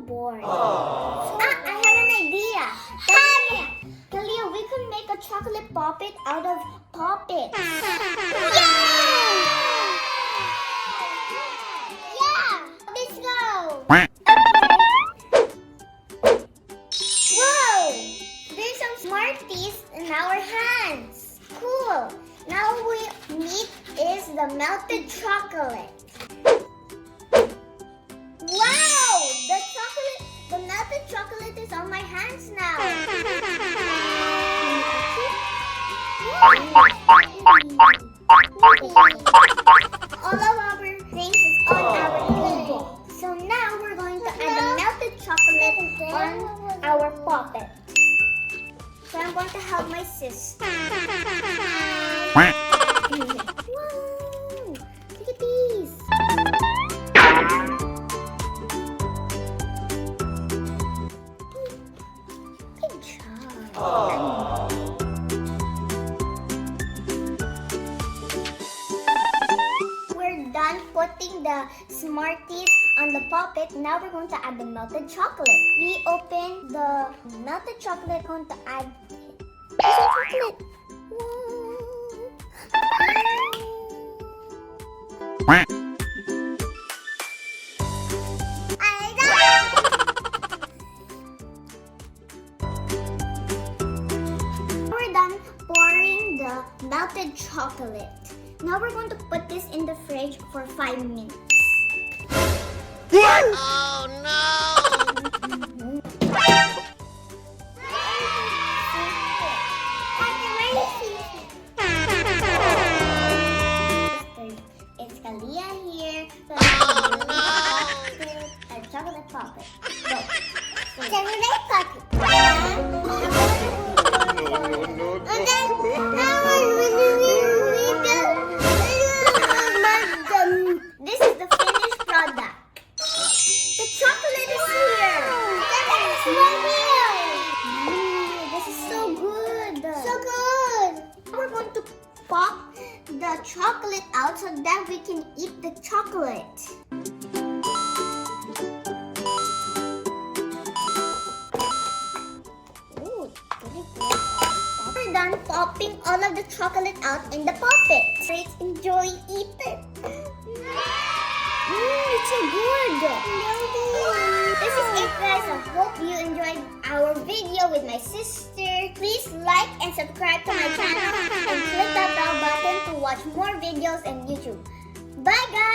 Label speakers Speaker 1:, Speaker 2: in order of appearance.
Speaker 1: bored. I have an idea. Khalia, we could make a chocolate puppet out of puppets. Yeah! Let's go! Whoa! There's some Smarties in our hands. Cool. Now we need is the melted chocolate. Wow! The melted chocolate is on my hands now. All of our things is on our table. So now we're going to add the melted chocolate on our puppet. So I'm going to help my sister. Wow! Look at these. Good job. We're done putting the Smarties on the puppet. Now we're going to add the melted chocolate. We open the melted chocolate, going to add chocolate. We're done pouring the melted chocolate. Now we're going to put this in the fridge for 5 minutes.
Speaker 2: Oh no! It's Khalia here. So a chocolate puppet. Chocolate puppet. And then this is the finished product. The chocolate is here. It's right here. This is so good. So good. We're going to pop the chocolate out so that we can eat the chocolate. Ooh, we're done popping all of the chocolate out in the puppet. Let's enjoy eating. It's so good. This is it, guys. I hope you enjoyed our video with my sister. Please like and subscribe to my channel and click that bell button to watch more videos on YouTube. Bye, guys.